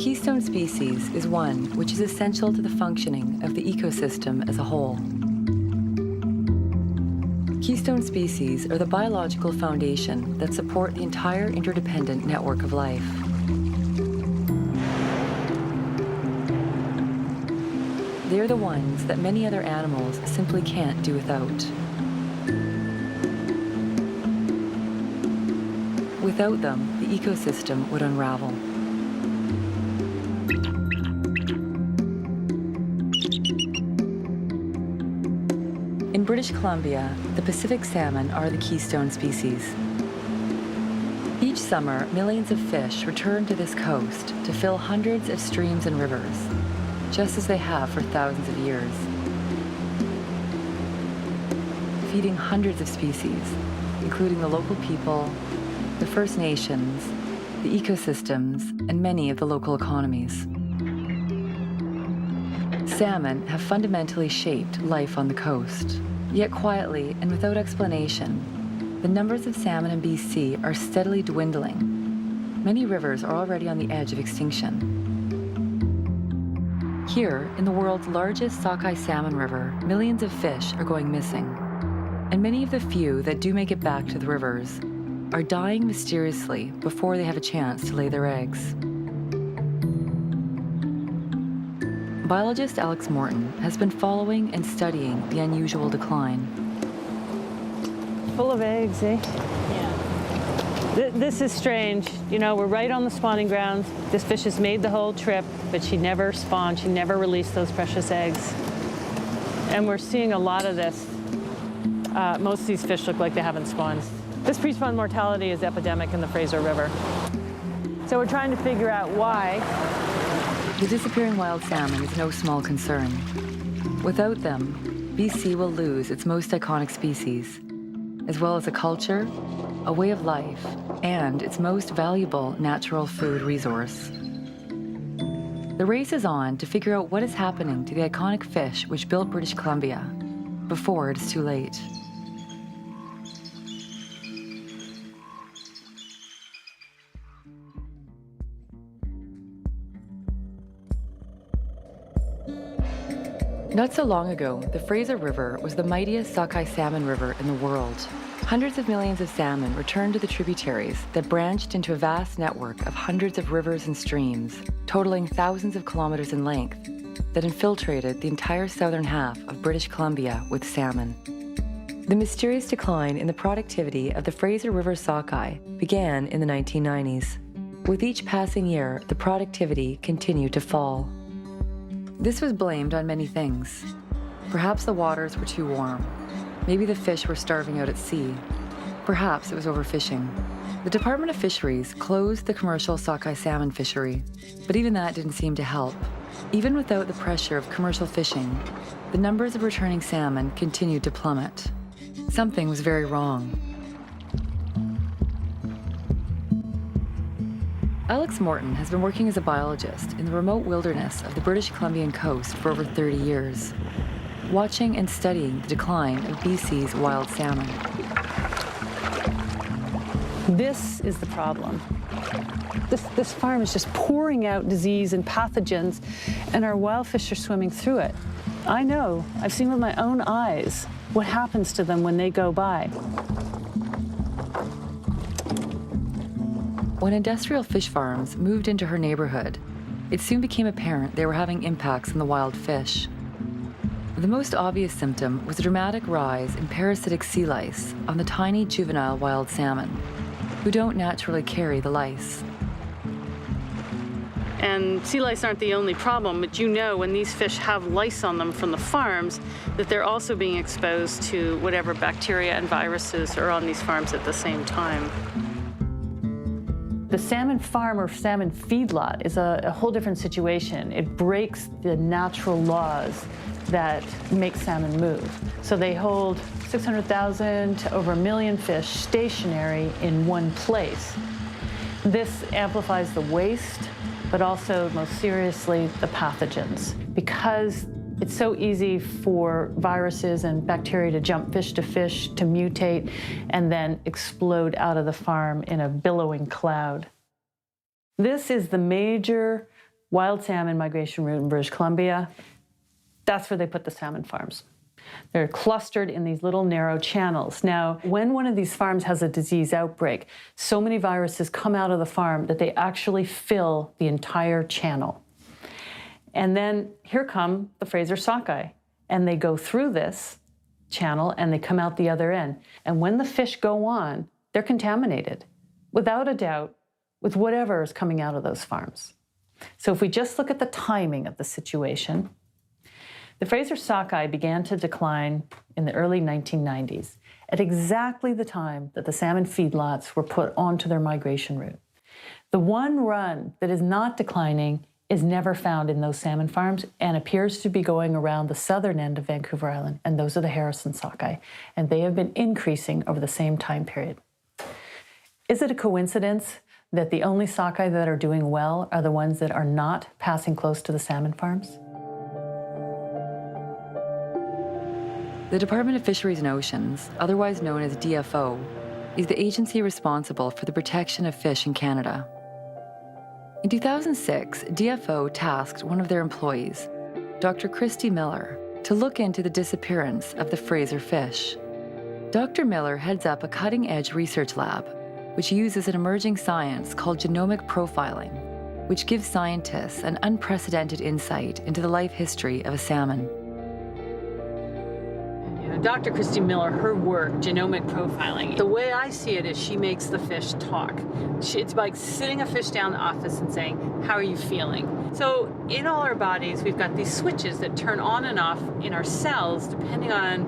keystone species is one which is essential to the functioning of the ecosystem as a whole. Keystone species are the biological foundation that support the entire interdependent network of life. They are the ones that many other animals simply can't do without. Without them, the ecosystem would unravel. In British Columbia, the Pacific salmon are the keystone species. Each summer, millions of fish return to this coast to fill hundreds of streams and rivers, just as they have for thousands of years, feeding hundreds of species, including the local people, the First Nations, the ecosystems, and many of the local economies. Salmon have fundamentally shaped life on the coast. Yet quietly and without explanation, the numbers of salmon in BC are steadily dwindling. Many rivers are already on the edge of extinction. Here, in the world's largest sockeye salmon river, millions of fish are going missing. And many of the few that do make it back to the rivers are dying mysteriously before they have a chance to lay their eggs. Biologist Alex Morton has been following and studying the unusual decline. Full of eggs, eh? Yeah. This is strange. You know, we're right on the spawning grounds. This fish has made the whole trip, but she never spawned. She never released those precious eggs. And we're seeing a lot of this. Most of these fish look like they haven't spawned. This pre-spawn mortality is epidemic in the Fraser River. So we're trying to figure out why. The disappearing wild salmon is no small concern. Without them, BC will lose its most iconic species, as well as a culture, a way of life, and its most valuable natural food resource. The race is on to figure out what is happening to the iconic fish which built British Columbia, before it is too late. Not so long ago, the Fraser River was the mightiest sockeye salmon river in the world. Hundreds of millions of salmon returned to the tributaries that branched into a vast network of hundreds of rivers and streams, totaling thousands of kilometers in length, that infiltrated the entire southern half of British Columbia with salmon. The mysterious decline in the productivity of the Fraser River sockeye began in the 1990s. With each passing year, the productivity continued to fall. This was blamed on many things. Perhaps the waters were too warm. Maybe the fish were starving out at sea. Perhaps it was overfishing. The Department of Fisheries closed the commercial sockeye salmon fishery, but even that didn't seem to help. Even without the pressure of commercial fishing, the numbers of returning salmon continued to plummet. Something was very wrong. Alex Morton has been working as a biologist in the remote wilderness of the British Columbian coast for over 30 years, watching and studying the decline of BC's wild salmon. This is the problem. This farm is just pouring out disease and pathogens, and our wild fish are swimming through it. I know, I've seen with my own eyes what happens to them when they go by. When industrial fish farms moved into her neighborhood, it soon became apparent they were having impacts on the wild fish. The most obvious symptom was a dramatic rise in parasitic sea lice on the tiny juvenile wild salmon, who don't naturally carry the lice. And sea lice aren't the only problem, but you know when these fish have lice on them from the farms, that they're also being exposed to whatever bacteria and viruses are on these farms at the same time. The salmon farm or salmon feedlot is a whole different situation. It breaks the natural laws that make salmon move. So they hold 600,000 to over 1 million fish stationary in one place. This amplifies the waste, but also, most seriously, the pathogens. Because it's so easy for viruses and bacteria to jump fish, to mutate, and then explode out of the farm in a billowing cloud. This is the major wild salmon migration route in British Columbia. That's where they put the salmon farms. They're clustered in these little narrow channels. Now, when one of these farms has a disease outbreak, so many viruses come out of the farm that they actually fill the entire channel. And then here come the Fraser sockeye, and they go through this channel and they come out the other end. And when the fish go on, they're contaminated, without a doubt, with whatever is coming out of those farms. So if we just look at the timing of the situation, the Fraser sockeye began to decline in the early 1990s, at exactly the time that the salmon feedlots were put onto their migration route. The one run that is not declining is never found in those salmon farms and appears to be going around the southern end of Vancouver Island, and those are the Harrison sockeye, and they have been increasing over the same time period. Is it a coincidence that the only sockeye that are doing well are the ones that are not passing close to the salmon farms? The Department of Fisheries and Oceans, otherwise known as DFO, is the agency responsible for the protection of fish in Canada. In 2006, DFO tasked one of their employees, Dr. Christy Miller, to look into the disappearance of the Fraser fish. Dr. Miller heads up a cutting-edge research lab, which uses an emerging science called genomic profiling, which gives scientists an unprecedented insight into the life history of a salmon. Dr. Christy Miller, her work, genomic profiling, the way I see it is she makes the fish talk. It's like sitting a fish down in the office and saying, how are you feeling? So in all our bodies, we've got these switches that turn on and off in our cells depending on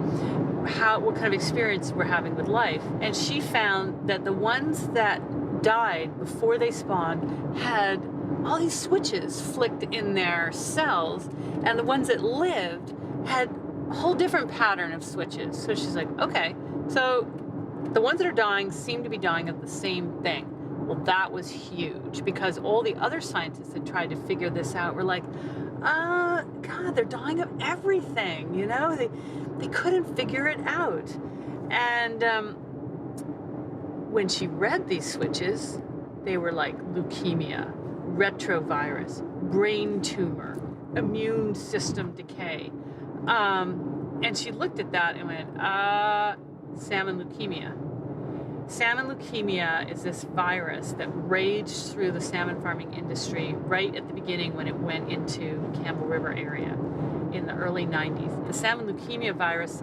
what kind of experience we're having with life. And she found that the ones that died before they spawned had all these switches flicked in their cells, and the ones that lived had a whole different pattern of switches. So she's like, okay, so the ones that are dying seem to be dying of the same thing. Well, that was huge, because all the other scientists that tried to figure this out were like, God, they're dying of everything, you know? They couldn't figure it out. And when she read these switches, they were like leukemia, retrovirus, brain tumor, immune system decay. And she looked at that and went, salmon leukemia. Salmon leukemia is this virus that raged through the salmon farming industry right at the beginning when it went into Campbell River area in the early 90s. The salmon leukemia virus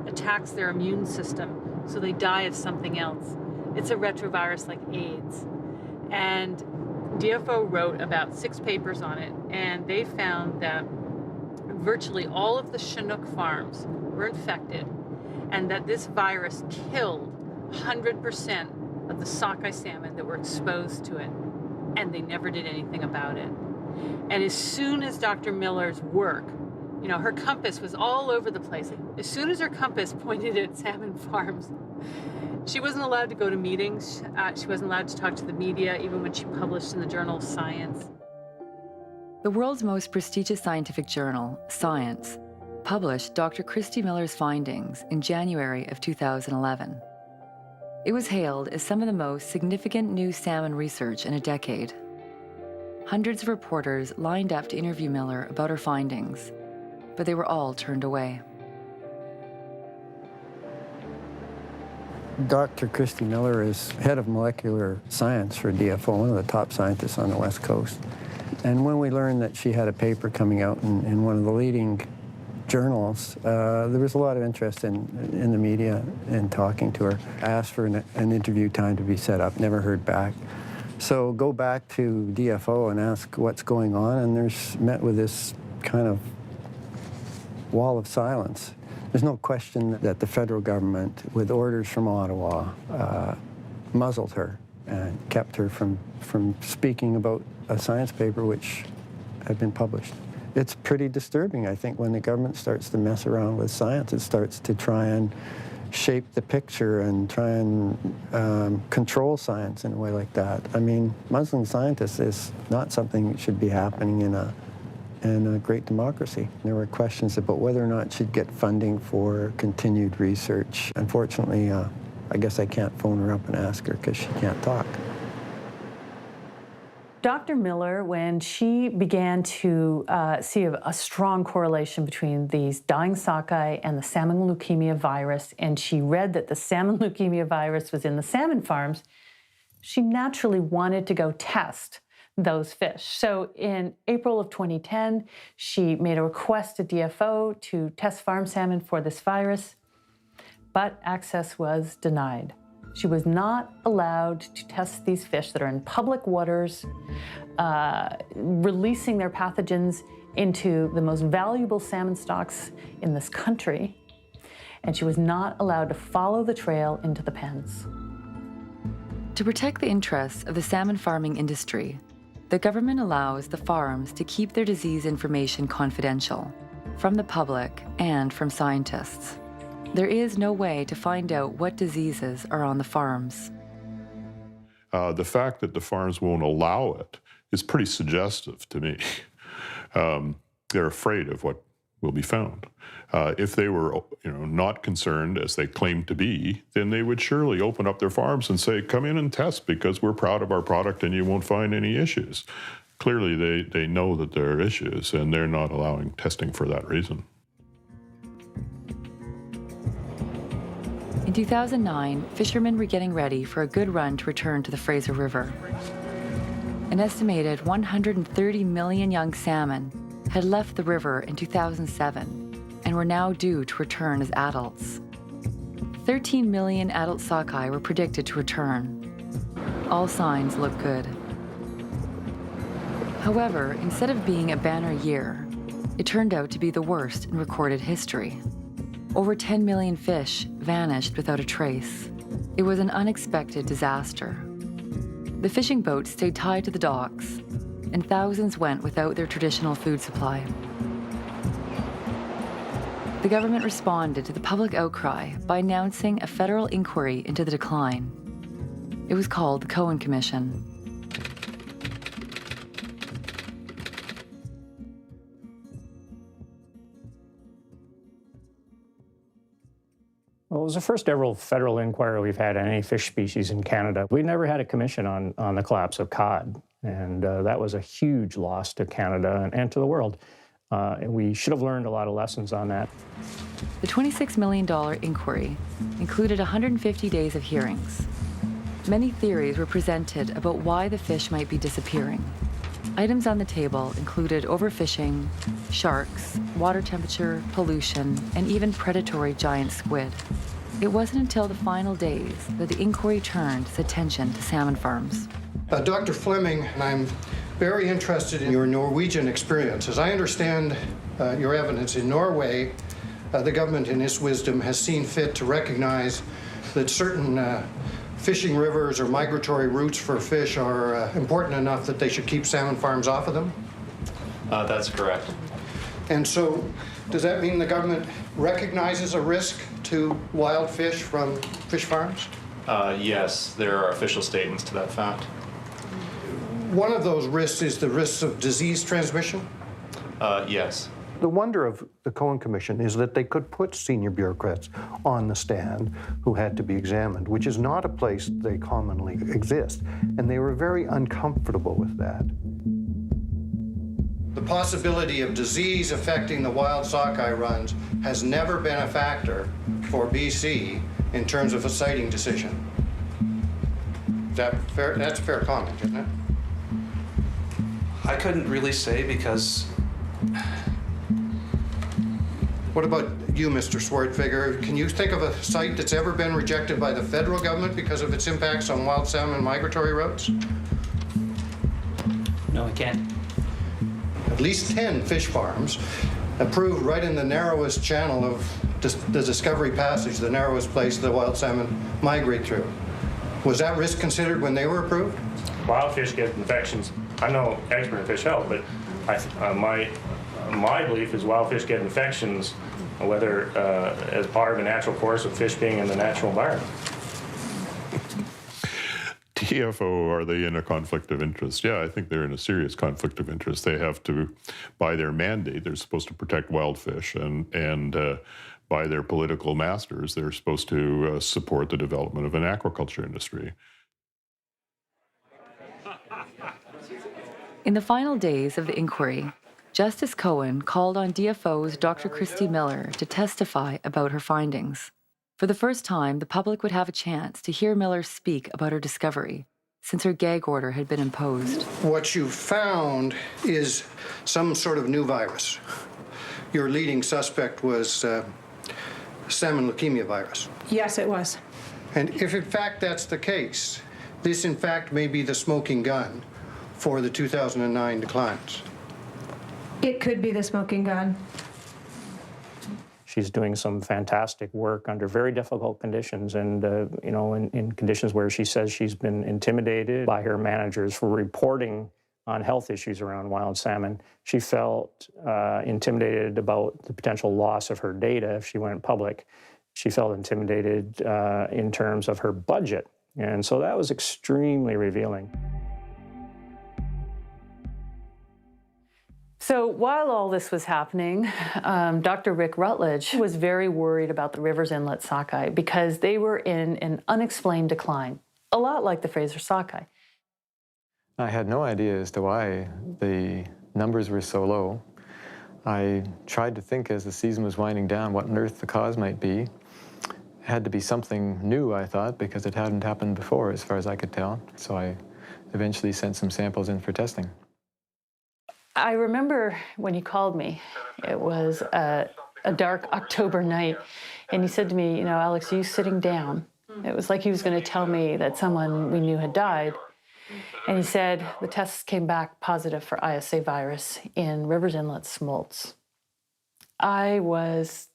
attacks their immune system, so they die of something else. It's a retrovirus like AIDS. And DFO wrote about 6 papers on it, and they found that virtually all of the Chinook farms were infected, and that this virus killed 100% of the sockeye salmon that were exposed to it, and they never did anything about it. And as soon as Dr. Miller's work, you know, her compass was all over the place. As soon as her compass pointed at salmon farms, she wasn't allowed to go to meetings. She wasn't allowed to talk to the media, even when she published in the journal Science. The world's most prestigious scientific journal, Science, published Dr. Christy Miller's findings in January of 2011. It was hailed as some of the most significant new salmon research in a decade. Hundreds of reporters lined up to interview Miller about her findings, but they were all turned away. Dr. Christy Miller is head of molecular science for DFO, one of the top scientists on the West Coast. And when we learned that she had a paper coming out in one of the leading journals, there was a lot of interest in the media in talking to her. I asked for an interview time to be set up, never heard back. So go back to DFO and ask what's going on, and there's met with this kind of wall of silence. There's no question that the federal government, with orders from Ottawa, muzzled her and kept her from speaking about a science paper which had been published. It's pretty disturbing, I think, when the government starts to mess around with science. It starts to try and shape the picture and try and control science in a way like that. I mean, muzzling scientists is not something that should be happening in a great democracy. There were questions about whether or not she'd get funding for continued research. Unfortunately, I guess I can't phone her up and ask her because she can't talk. Dr. Miller, when she began to see a strong correlation between these dying sockeye and the salmon leukemia virus, and she read that the salmon leukemia virus was in the salmon farms, she naturally wanted to go test those fish. So in April of 2010, she made a request to DFO to test farm salmon for this virus, but access was denied. She was not allowed to test these fish that are in public waters, releasing their pathogens into the most valuable salmon stocks in this country, and she was not allowed to follow the trail into the pens. To protect the interests of the salmon farming industry, the government allows the farms to keep their disease information confidential from the public and from scientists. There is no way to find out what diseases are on the farms. The fact that the farms won't allow it is pretty suggestive to me. They're afraid of what will be found. If they were, not concerned as they claim to be, then they would surely open up their farms and say, come in and test because we're proud of our product and you won't find any issues. Clearly, they know that there are issues and they're not allowing testing for that reason. In 2009, fishermen were getting ready for a good run to return to the Fraser River. An estimated 130 million young salmon had left the river in 2007 and were now due to return as adults. 13 million adult sockeye were predicted to return. All signs look good. However, instead of being a banner year, it turned out to be the worst in recorded history. Over 10 million fish vanished without a trace. It was an unexpected disaster. The fishing boats stayed tied to the docks, and thousands went without their traditional food supply. The government responded to the public outcry by announcing a federal inquiry into the decline. It was called the Cohen Commission. Well, it was the first ever federal inquiry we've had on any fish species in Canada. We never had a commission on the collapse of cod, and that was a huge loss to Canada and to the world. And we should have learned a lot of lessons on that. The $26 million inquiry included 150 days of hearings. Many theories were presented about why the fish might be disappearing. Items on the table included overfishing, sharks, water temperature, pollution, and even predatory giant squid. It wasn't until the final days that the inquiry turned its attention to salmon farms. Dr. Fleming, I'm very interested in your Norwegian experience. As I understand your evidence, in Norway, the government in its wisdom has seen fit to recognize that certain fishing rivers or migratory routes for fish are important enough that they should keep salmon farms off of them? That's correct. And so, does that mean the government recognizes a risk to wild fish from fish farms? Yes, there are official statements to that fact. One of those risks is the risks of disease transmission? Yes. The wonder of the Cohen Commission is that they could put senior bureaucrats on the stand who had to be examined, which is not a place they commonly exist. And they were very uncomfortable with that. The possibility of disease affecting the wild sockeye runs has never been a factor for BC in terms of a siting decision. Is that fair? That's a fair comment, isn't it? I couldn't really say because... What about you, Mr. Swartfigger? Can you think of a site that's ever been rejected by the federal government because of its impacts on wild salmon migratory routes? No, I can't. At least 10 fish farms approved right in the narrowest channel of the Discovery Passage, the narrowest place the wild salmon migrate through. Was that risk considered when they were approved? Wild fish get infections. I'm no expert in fish health, but my belief is wild fish get infections, whether as part of a natural course of fish being in the natural environment. DFO, are they in a conflict of interest? Yeah, I think they're in a serious conflict of interest. They have to, by their mandate, they're supposed to protect wild fish, and by their political masters, they're supposed to support the development of an aquaculture industry. In the final days of the inquiry, Justice Cohen called on DFO's Dr. Christy Miller to testify about her findings. For the first time, the public would have a chance to hear Miller speak about her discovery, since her gag order had been imposed. What you found is some sort of new virus. Your leading suspect was salmon leukemia virus. Yes, it was. And if in fact that's the case, this in fact may be the smoking gun for the 2009 declines. It could be the smoking gun. She's doing some fantastic work under very difficult conditions, and in conditions where she says she's been intimidated by her managers for reporting on health issues around wild salmon. She felt intimidated about the potential loss of her data if she went public. She felt intimidated in terms of her budget, and so that was extremely revealing. So while all this was happening, Dr. Rick Rutledge was very worried about the rivers inlet sockeye because they were in an unexplained decline, a lot like the Fraser sockeye. I had no idea as to why the numbers were so low. I tried to think as the season was winding down what on earth the cause might be. It had to be something new, I thought, because it hadn't happened before as far as I could tell. So I eventually sent some samples in for testing. I remember when you called me, it was a dark October night, and he said to me, Alex, are you sitting down? It was like he was going to tell me that someone we knew had died. And he said the tests came back positive for ISA virus in Rivers Inlet smolts. I was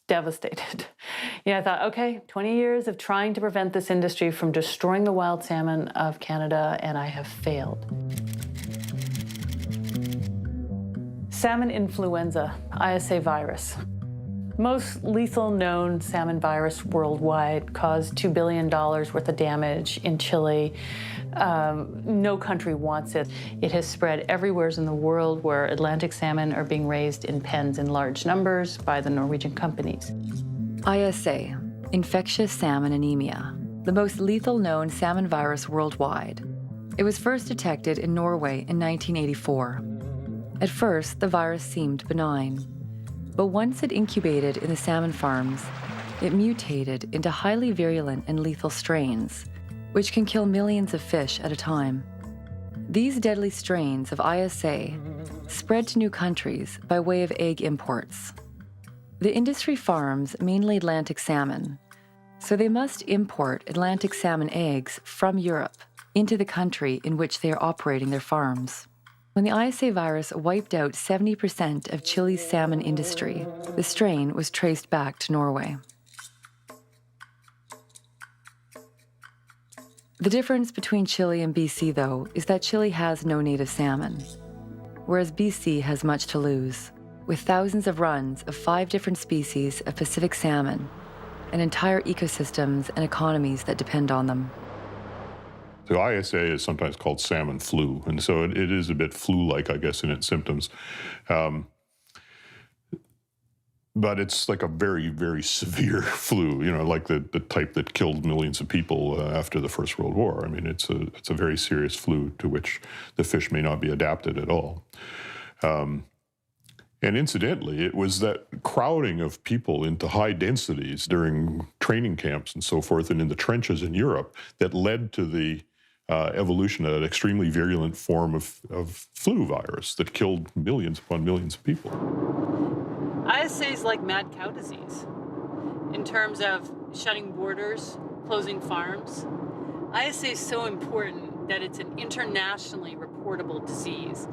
devastated. I thought, okay, 20 years of trying to prevent this industry from destroying the wild salmon of Canada, and I have failed. Salmon influenza, ISA virus. Most lethal known salmon virus worldwide caused $2 billion worth of damage in Chile. No country wants it. It has spread everywhere in the world where Atlantic salmon are being raised in pens in large numbers by the Norwegian companies. ISA, infectious salmon anemia, the most lethal known salmon virus worldwide. It was first detected in Norway in 1984. At first, the virus seemed benign, but once it incubated in the salmon farms, it mutated into highly virulent and lethal strains, which can kill millions of fish at a time. These deadly strains of ISA spread to new countries by way of egg imports. The industry farms mainly Atlantic salmon, so they must import Atlantic salmon eggs from Europe into the country in which they are operating their farms. When the ISA virus wiped out 70% of Chile's salmon industry, the strain was traced back to Norway. The difference between Chile and BC, though, is that Chile has no native salmon, whereas BC has much to lose, with thousands of runs of 5 different species of Pacific salmon and entire ecosystems and economies that depend on them. The ISA is sometimes called salmon flu, and so it is a bit flu-like, I guess, in its symptoms. But it's like a very, very severe flu, like the type that killed millions of people after the First World War. I mean, it's a very serious flu to which the fish may not be adapted at all. And incidentally, it was that crowding of people into high densities during training camps and so forth and in the trenches in Europe that led to the evolution of an extremely virulent form of flu virus that killed millions upon millions of people. ISA is like mad cow disease in terms of shutting borders, closing farms. ISA is so important that it's an internationally reportable disease.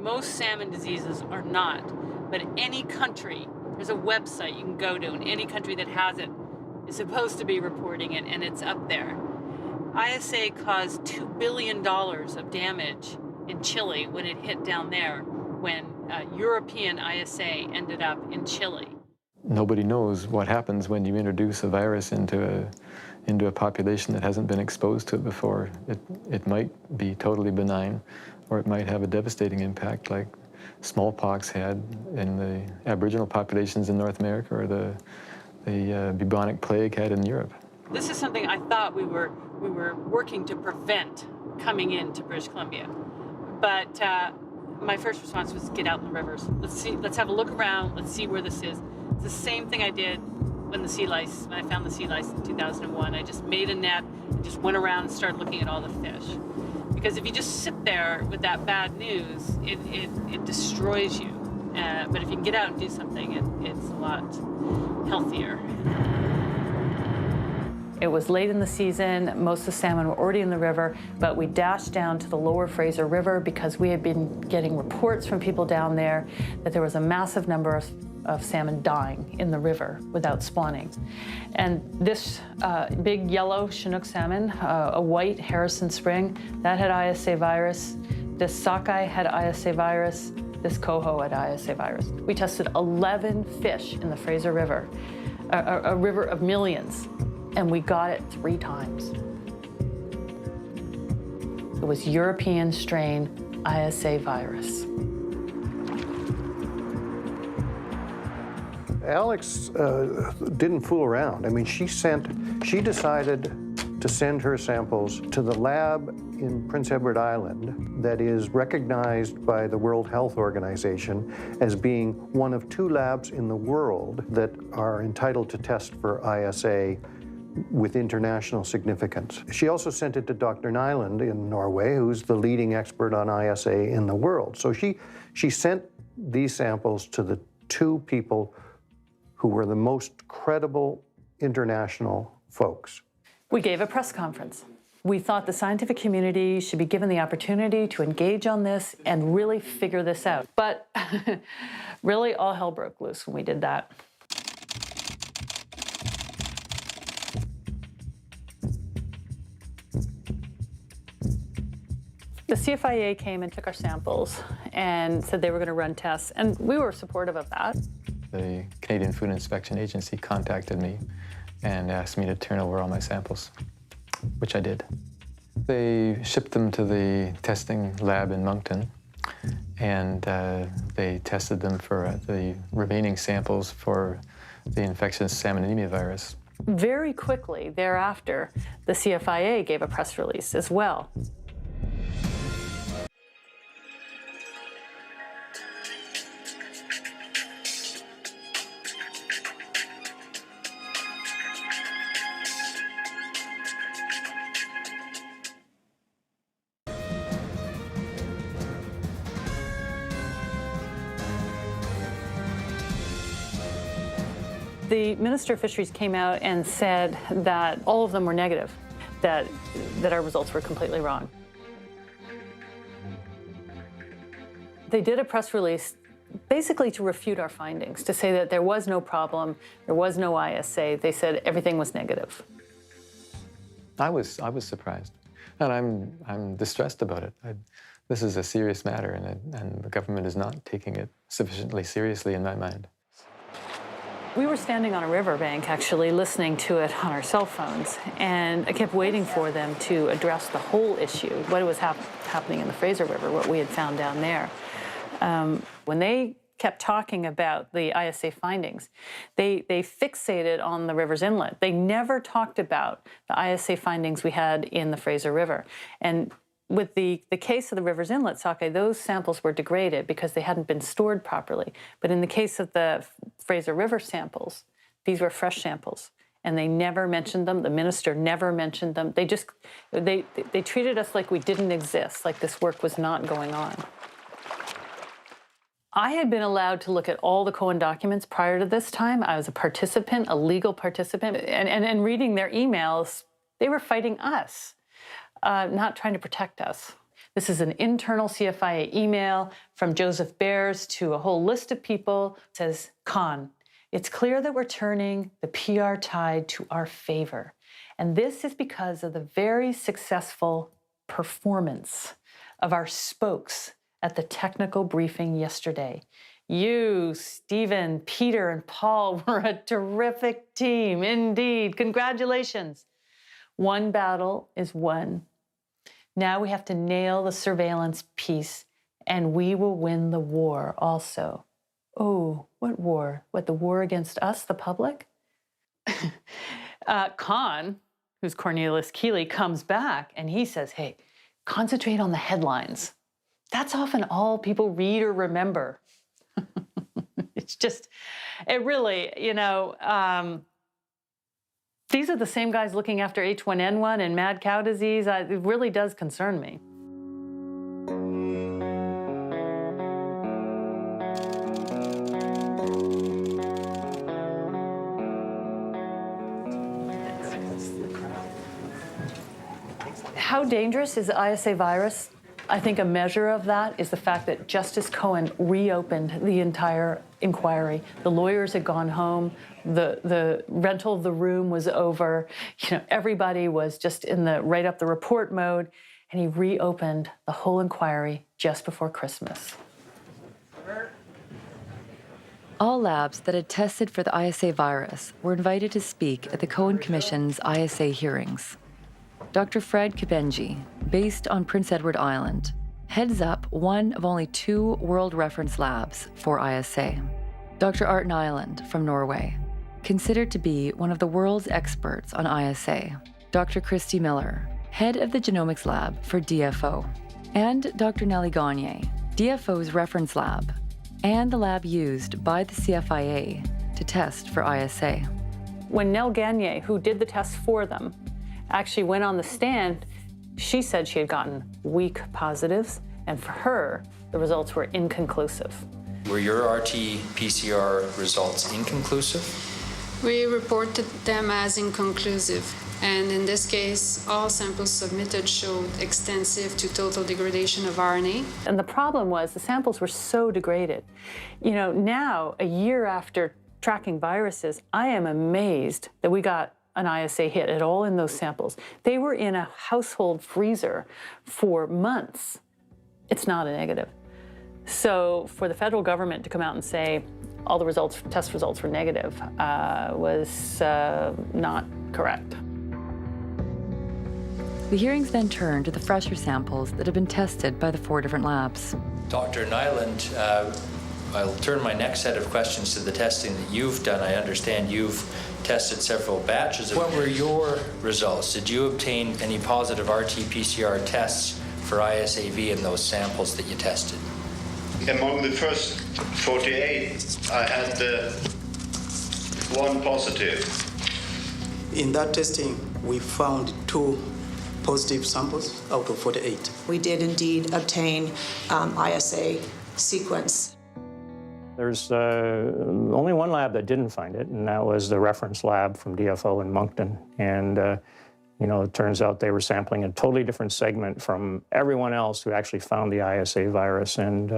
Most salmon diseases are not, but any country, there's a website you can go to, and any country that has it is supposed to be reporting it, and it's up there. ISA caused $2 billion of damage in Chile when it hit down there, when European ISA ended up in Chile. Nobody knows what happens when you introduce a virus into a population that hasn't been exposed to it before. It might be totally benign, or it might have a devastating impact like smallpox had in the Aboriginal populations in North America, or the bubonic plague had in Europe. This is something I thought we were working to prevent coming into British Columbia. But my first response was get out in the rivers. Let's have a look around. Let's see where this is. It's the same thing I did when I found the sea lice in 2001. I just made a net and just went around and started looking at all the fish. Because if you just sit there with that bad news, it destroys you. But if you can get out and do something, it's a lot healthier. It was late in the season, most of the salmon were already in the river, but we dashed down to the lower Fraser River because we had been getting reports from people down there that there was a massive number of salmon dying in the river without spawning. And this big yellow Chinook salmon, a white Harrison Spring, that had ISA virus. This sockeye had ISA virus. This coho had ISA virus. We tested 11 fish in the Fraser River, a river of millions. And we got it 3 times. It was European strain ISA virus. Alex didn't fool around. I mean, she decided to send her samples to the lab in Prince Edward Island that is recognized by the World Health Organization as being one of 2 labs in the world that are entitled to test for ISA with international significance. She also sent it to Dr. Nyland in Norway, who's the leading expert on ISA in the world. So she sent these samples to the 2 people who were the most credible international folks. We gave a press conference. We thought the scientific community should be given the opportunity to engage on this and really figure this out. But really all hell broke loose when we did that. The CFIA came and took our samples and said they were going to run tests, and we were supportive of that. The Canadian Food Inspection Agency contacted me and asked me to turn over all my samples, which I did. They shipped them to the testing lab in Moncton, and they tested them for the remaining samples for the infectious salmon anemia virus. Very quickly thereafter, the CFIA gave a press release as well. The Minister of Fisheries came out and said that all of them were negative, that our results were completely wrong. They did a press release basically to refute our findings, to say that there was no problem, there was no ISA. They said everything was negative. I was surprised, and I'm distressed about it. This is a serious matter, and the government is not taking it sufficiently seriously in my mind. We were standing on a riverbank, actually, listening to it on our cell phones, and I kept waiting for them to address the whole issue, what was happening in the Fraser River, what we had found down there. When they kept talking about the ISA findings, they fixated on the river's inlet. They never talked about the ISA findings we had in the Fraser River. And with the case of the river's inlet sockeye, those samples were degraded because they hadn't been stored properly. But in the case of the Fraser River samples, these were fresh samples, and they never mentioned them. The minister never mentioned them. They treated us like we didn't exist, like this work was not going on. I had been allowed to look at all the Cohen documents prior to this time. I was a participant, a legal participant, and reading their emails, they were fighting us. Not trying to protect us. This is an internal CFIA email from Joseph Bears to a whole list of people. It says, Con, it's clear that we're turning the PR tide to our favor. And this is because of the very successful performance of our spokes at the technical briefing yesterday. You, Stephen, Peter, and Paul were a terrific team, indeed. Congratulations. One battle is won. Now we have to nail the surveillance piece, and we will win the war also. Oh, what war? What, the war against us, the public? Con, who's Cornelius Keeley, comes back, and he says, hey, concentrate on the headlines. That's often all people read or remember. It's just, it really, you know, these are the same guys looking after H1N1 and mad cow disease. It really does concern me. How dangerous is the ISA virus? I think a measure of that is the fact that Justice Cohen reopened the entire inquiry. The lawyers had gone home. The rental of the room was over. You know, everybody was just in the write up the report mode, and he reopened the whole inquiry just before Christmas. All labs that had tested for the ISA virus were invited to speak at the Cohen Commission's ISA hearings. Dr. Fred Kabenji, based on Prince Edward Island, heads up one of only 2 world reference labs for ISA. Dr. Art Nyland from Norway, considered to be one of the world's experts on ISA. Dr. Christy Miller, head of the genomics lab for DFO. And Dr. Nellie Gagne, DFO's reference lab, and the lab used by the CFIA to test for ISA. When Nell Gagne, who did the test for them, actually went on the stand, she said she had gotten weak positives, and for her, the results were inconclusive. Were your RT-PCR results inconclusive? We reported them as inconclusive, and in this case, all samples submitted showed extensive to total degradation of RNA. And the problem was the samples were so degraded. You know, now, a year after tracking viruses, I am amazed that we got an ISA hit at all in those samples. They were in a household freezer for months. It's not a negative. So for the federal government to come out and say all the results, test results were negative, was not correct. The hearings then turned to the fresher samples that had been tested by the 4 different labs. Dr. Nyland, I'll turn my next set of questions to the testing that you've done. I understand you've tested several batches. What were your results? Did you obtain any positive RT-PCR tests for ISAV in those samples that you tested? Among the first 48, I had 1 positive. In that testing, we found 2 positive samples out of 48. We did indeed obtain ISA sequence. There's only one lab that didn't find it, and that was the reference lab from DFO in Moncton. And, you know, it turns out they were sampling a totally different segment from everyone else who actually found the ISA virus. And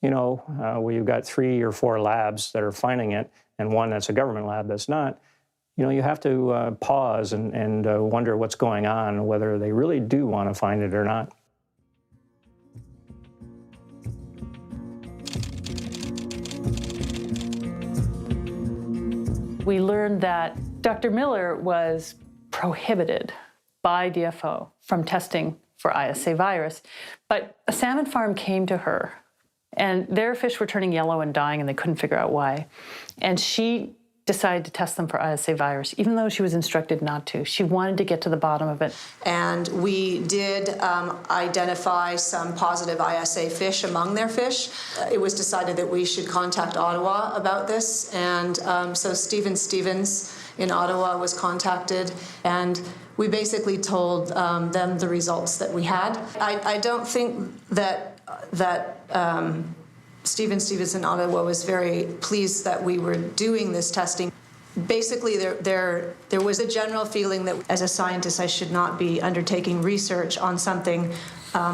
you know, we've got 3 or 4 labs that are finding it, and one that's a government lab that's not. You know, you have to pause and wonder what's going on, whether they really do want to find it or not. We learned that Dr. Miller was prohibited by DFO from testing for ISA virus, but a salmon farm came to her, and their fish were turning yellow and dying, and they couldn't figure out why. And she decided to test them for ISA virus, even though she was instructed not to. She wanted to get to the bottom of it. And we did identify some positive ISA fish among their fish. It was decided that we should contact Ottawa about this, and so Stephen Stevens in Ottawa was contacted, and we basically told them the results that we had. I don't think that Stephen Stevens in Ottawa was very pleased that we were doing this testing. Basically, there was a general feeling that as a scientist I should not be undertaking research on something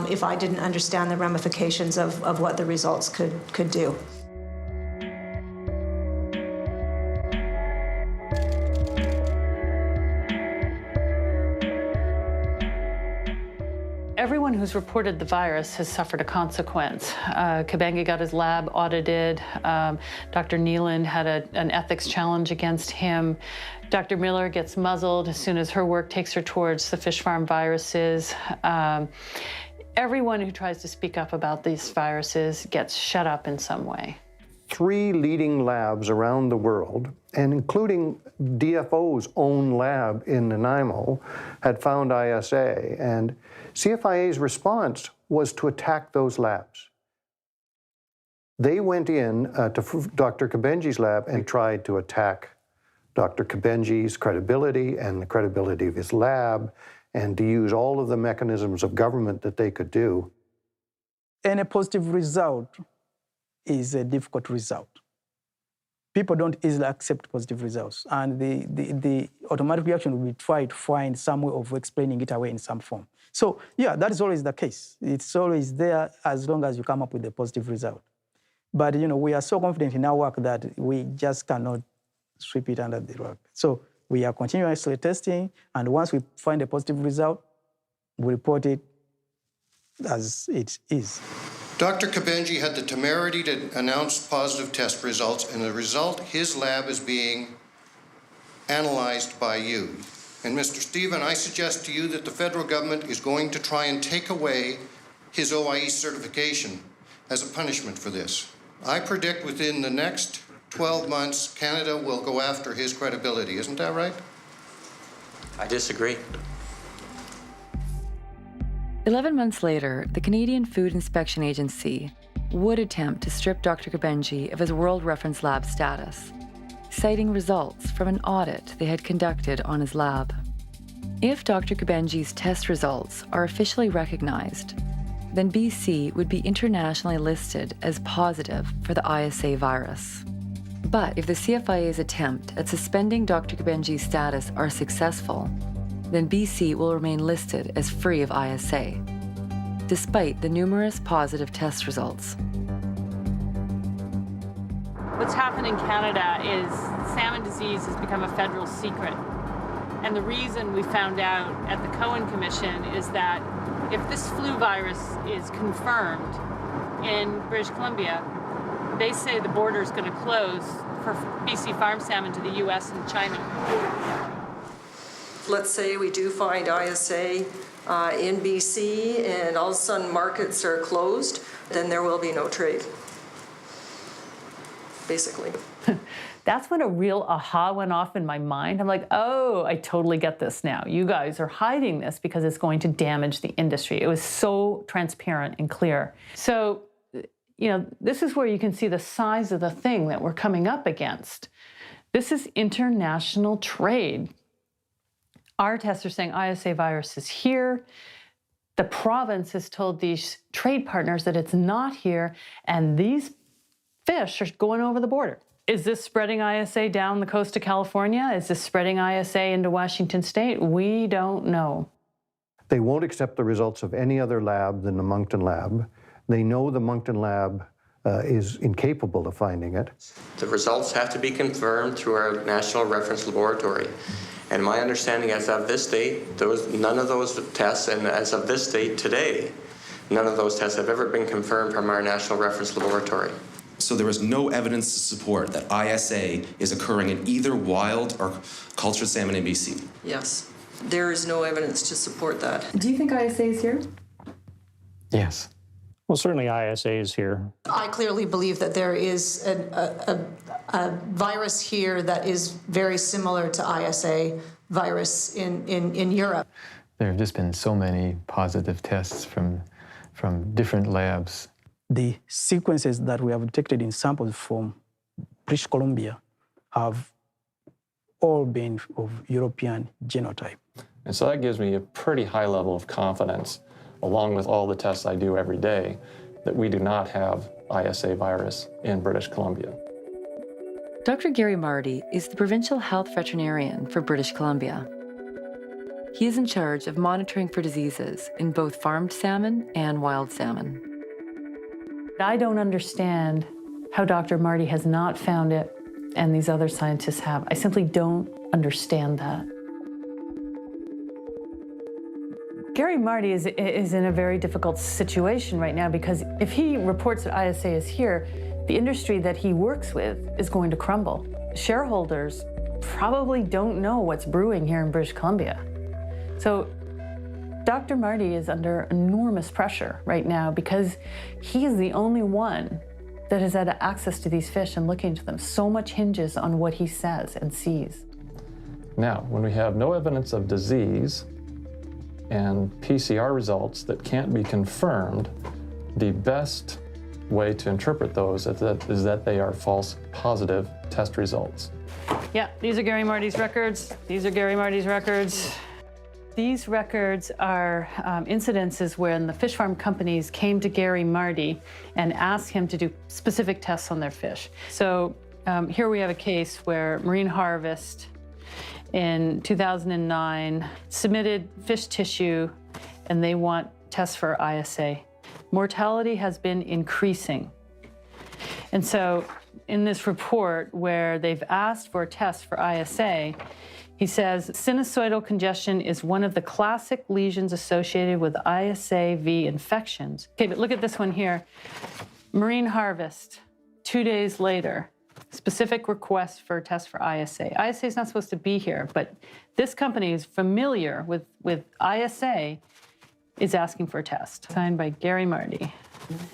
if I didn't understand the ramifications of what the results could do. Everyone who's reported the virus has suffered a consequence. Kabengi got his lab audited. Dr. Neeland had an ethics challenge against him. Dr. Miller gets muzzled as soon as her work takes her towards the fish farm viruses. Everyone who tries to speak up about these viruses gets shut up in some way. 3 leading labs around the world, and including DFO's own lab in Nanaimo, had found ISA. And CFIA's response was to attack those labs. They went in to Dr. Kabenji's lab and tried to attack Dr. Kabenji's credibility and the credibility of his lab, and to use all of the mechanisms of government that they could do. Any positive result is a difficult result. People don't easily accept positive results, and the automatic reaction will be try to find some way of explaining it away in some form. So yeah, that is always the case. It's always there as long as you come up with a positive result. But we are so confident in our work that we just cannot sweep it under the rug. So we are continuously testing, and once we find a positive result, we report it as it is. Dr. Kabenji had the temerity to announce positive test results, and the result, his lab is being analyzed by you. And Mr. Stephen, I suggest to you that the federal government is going to try and take away his OIE certification as a punishment for this. I predict within the next 12 months, Canada will go after his credibility. Isn't that right? I disagree. 11 months later, the Canadian Food Inspection Agency would attempt to strip Dr. Kabenji of his World Reference Lab status, citing results from an audit they had conducted on his lab. If Dr. Kabenji's test results are officially recognized, then BC would be internationally listed as positive for the ISA virus. But if the CFIA's attempt at suspending Dr. Kabenji's status are successful, then BC will remain listed as free of ISA, despite the numerous positive test results. What's happened in Canada is salmon disease has become a federal secret. And the reason we found out at the Cohen Commission is that if this flu virus is confirmed in British Columbia, they say the border is going to close for BC farm salmon to the US and China. Let's say we do find ISA in BC and all of a sudden markets are closed, then there will be no trade, basically. That's when a real aha went off in my mind. I'm like, oh, I totally get this now. You guys are hiding this because it's going to damage the industry. It was so transparent and clear. So, this is where you can see the size of the thing that we're coming up against. This is international trade. Our tests are saying ISA virus is here. The province has told these trade partners that it's not here, and these fish are going over the border. Is this spreading ISA down the coast of California? Is this spreading ISA into Washington State? We don't know. They won't accept the results of any other lab than the Moncton lab. They know the Moncton lab is incapable of finding it. The results have to be confirmed through our National Reference Laboratory. And my understanding as of this date, none of those tests, and as of this date today, none of those tests have ever been confirmed from our National Reference Laboratory. So there is no evidence to support that ISA is occurring in either wild or cultured salmon in BC? Yes, there is no evidence to support that. Do you think ISA is here? Yes. Well, certainly ISA is here. I clearly believe that there is a virus here that is very similar to ISA virus in Europe. There have just been so many positive tests from different labs. The sequences that we have detected in samples from British Columbia have all been of European genotype. And so that gives me a pretty high level of confidence, along with all the tests I do every day, that we do not have ISA virus in British Columbia. Dr. Gary Marty is the provincial health veterinarian for British Columbia. He is in charge of monitoring for diseases in both farmed salmon and wild salmon. I don't understand how Dr. Marty has not found it and these other scientists have. I simply don't understand that. Gary Marty is in a very difficult situation right now because if he reports that ISA is here, the industry that he works with is going to crumble. Shareholders probably don't know what's brewing here in British Columbia. So Dr. Marty is under enormous pressure right now because he is the only one that has had access to these fish and looking into them. So much hinges on what he says and sees. Now, when we have no evidence of disease, and PCR results that can't be confirmed, the best way to interpret those is that they are false positive test results. Yeah, these are Gary Marty's records. These are Gary Marty's records. These records are incidences when the fish farm companies came to Gary Marty and asked him to do specific tests on their fish. So here we have a case where Marine Harvest in 2009 submitted fish tissue and they want tests for ISA. Mortality has been increasing. And so in this report where they've asked for a test for ISA, he says, sinusoidal congestion is one of the classic lesions associated with ISA-V infections. Okay, but look at this one here. Marine Harvest, 2 days later, specific request for a test for ISA. ISA is not supposed to be here, but this company is familiar with ISA, is asking for a test. Signed by Gary Marty.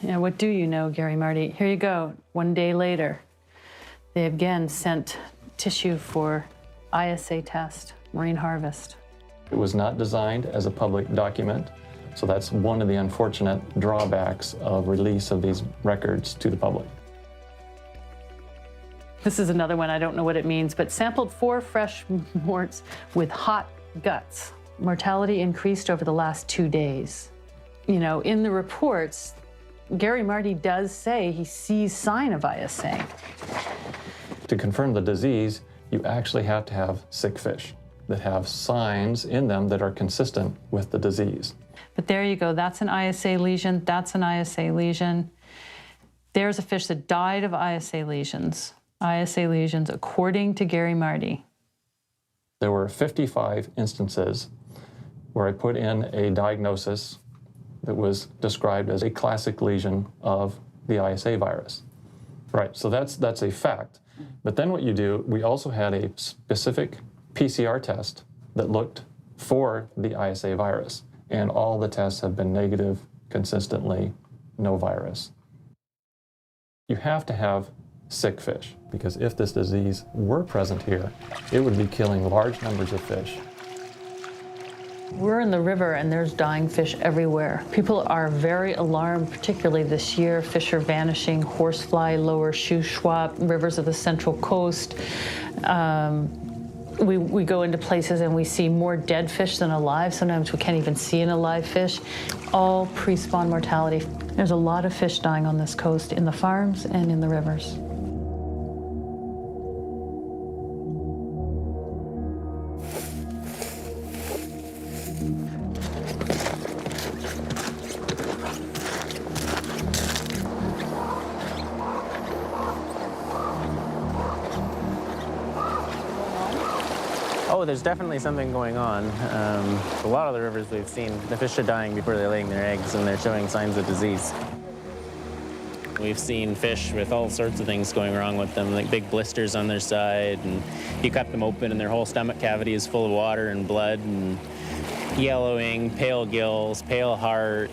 Now, what do you know, Gary Marty? Here you go. 1 day later, they again sent tissue for ISA test, Marine Harvest. It was not designed as a public document, so that's one of the unfortunate drawbacks of release of these records to the public. This is another one, I don't know what it means, but sampled 4 fresh morts with hot guts. Mortality increased over the last 2 days. You know, in the reports, Gary Marty does say he sees sign of ISA. To confirm the disease, you actually have to have sick fish that have signs in them that are consistent with the disease. But there you go, that's an ISA lesion, that's an ISA lesion. There's a fish that died of ISA lesions. ISA lesions, according to Gary Marty. There were 55 instances where I put in a diagnosis that was described as a classic lesion of the ISA virus. Right, so that's a fact. But then what you do, we also had a specific PCR test that looked for the ISA virus, and all the tests have been negative consistently, no virus. You have to have sick fish, because if this disease were present here, it would be killing large numbers of fish. We're in the river and there's dying fish everywhere. People are very alarmed, particularly this year. Fish are vanishing, horsefly, lower Shuswap, rivers of the Central Coast. We go into places and we see more dead fish than alive. Sometimes we can't even see an alive fish. All pre-spawn mortality. There's a lot of fish dying on this coast, in the farms and in the rivers. Oh, there's definitely something going on. A lot of the rivers we've seen, the fish are dying before they're laying their eggs, and they're showing signs of disease. We've seen fish with all sorts of things going wrong with them, like big blisters on their side, and you cut them open and their whole stomach cavity is full of water and blood, and yellowing, pale gills, pale heart,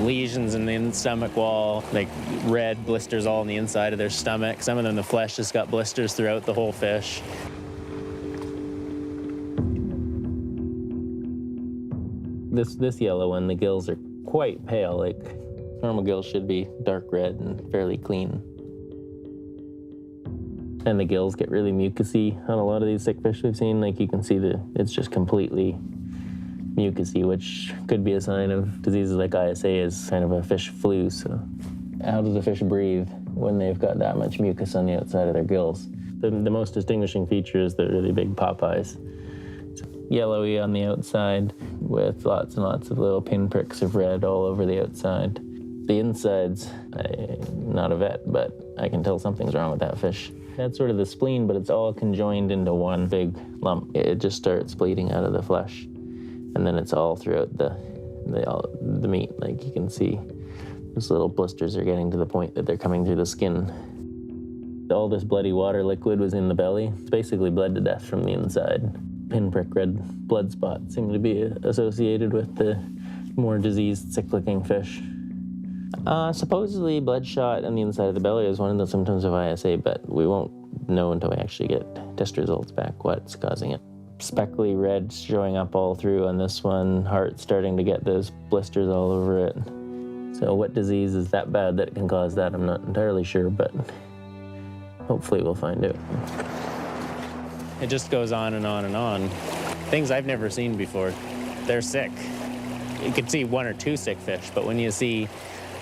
lesions in the stomach wall, like red blisters all on the inside of their stomach. Some of them, the flesh has got blisters throughout the whole fish. This yellow one, the gills are quite pale. Like normal gills should be dark red and fairly clean. And the gills get really mucousy on a lot of these sick fish we've seen. Like you can see it's just completely mucousy, which could be a sign of diseases like ISA is kind of a fish flu. So how does a fish breathe when they've got that much mucus on the outside of their gills? The most distinguishing feature is the really big pop eyes. Yellowy on the outside with lots and lots of little pinpricks of red all over the outside. The insides, I'm not a vet, but I can tell something's wrong with that fish. That's sort of the spleen, but it's all conjoined into one big lump. It just starts bleeding out of the flesh, and then it's all throughout the meat. Like you can see, those little blisters are getting to the point that they're coming through the skin. All this bloody water liquid was in the belly. It's basically bled to death from the inside. Pinprick red blood spots seem to be associated with the more diseased, sick-looking fish. Supposedly bloodshot on the inside of the belly is one of the symptoms of ISA, but we won't know until we actually get test results back what's causing it. speckly red showing up all through on this one. Heart starting to get those blisters all over it. So what disease is that bad that it can cause that? I'm not entirely sure, but hopefully we'll find out. It just goes on and on and on. Things I've never seen before. They're sick. You can see one or two sick fish, but when you see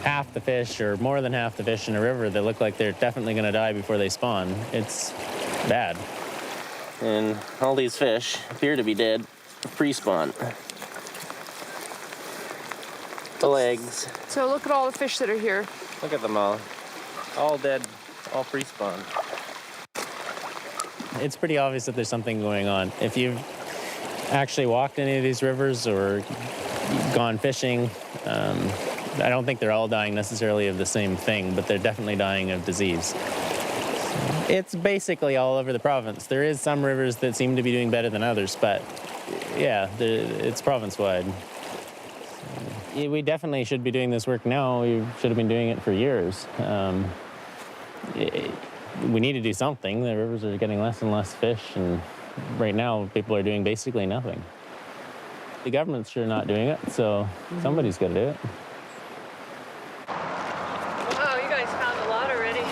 half the fish or more than half the fish in a river that look like they're definitely going to die before they spawn, it's bad. And all these fish appear to be dead pre-spawn. The legs. So look at all the fish that are here. Look at them all dead, all pre-spawn. It's pretty obvious that there's something going on. If you've actually walked any of these rivers or gone fishing, I don't think they're all dying necessarily of the same thing, but they're definitely dying of disease. It's basically all over the province. There is some rivers that seem to be doing better than others, but yeah, it's province-wide. We definitely should be doing this work now. We should have been doing it for years. We need to do something. The rivers are getting less and less fish, and right now people are doing basically nothing. The government's sure not doing it, so somebody's got to do it. Wow, you guys found a lot already.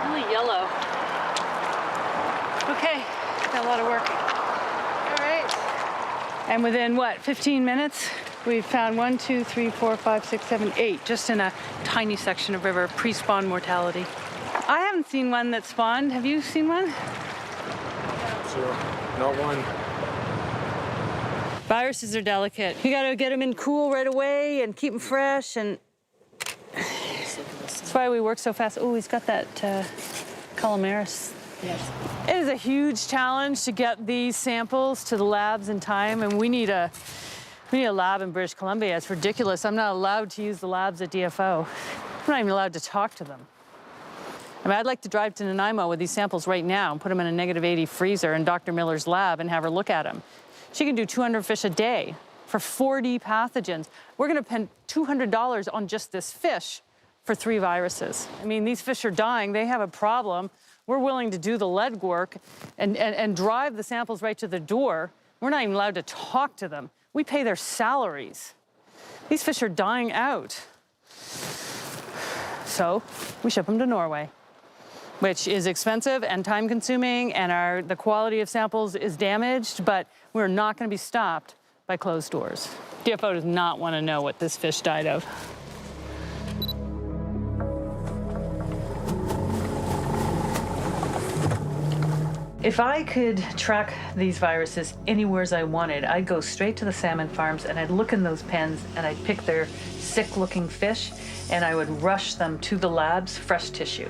Really yellow. Okay, got a lot of work. All right. And within, what, 15 minutes, we've found 1, 2, 3, 4, 5, 6, 7, 8, just in a tiny section of river, pre-spawn mortality. I haven't seen one that spawned. Have you seen one? Sure. Not one. Viruses are delicate. You gotta get them in cool right away and keep them fresh, and that's why we work so fast. Oh, he's got that Calamaris. Yes. It is a huge challenge to get these samples to the labs in time, and we need a lab in British Columbia. It's ridiculous. I'm not allowed to use the labs at DFO. I'm not even allowed to talk to them. I mean, I'd like to drive to Nanaimo with these samples right now and put them in a -80 freezer in Dr. Miller's lab and have her look at them. She can do 200 fish a day for 40 pathogens. We're gonna spend $200 on just this fish for 3 viruses. I mean, these fish are dying, they have a problem. We're willing to do the lead work and drive the samples right to the door. We're not even allowed to talk to them. We pay their salaries. These fish are dying out. So we ship them to Norway, which is expensive and time-consuming, and the quality of samples is damaged, but we're not going to be stopped by closed doors. DFO does not want to know what this fish died of. If I could track these viruses anywhere as I wanted, I'd go straight to the salmon farms and I'd look in those pens and I'd pick their sick-looking fish and I would rush them to the labs, fresh tissue.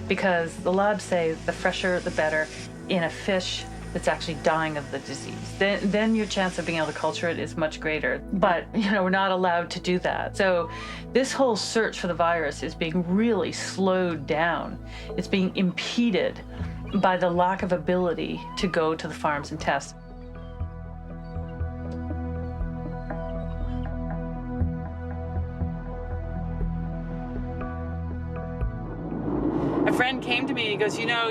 Because the labs say the fresher, the better in a fish that's actually dying of the disease. Then your chance of being able to culture it is much greater. But, we're not allowed to do that. So this whole search for the virus is being really slowed down. It's being impeded by the lack of ability to go to the farms and test. A friend came to me and he goes,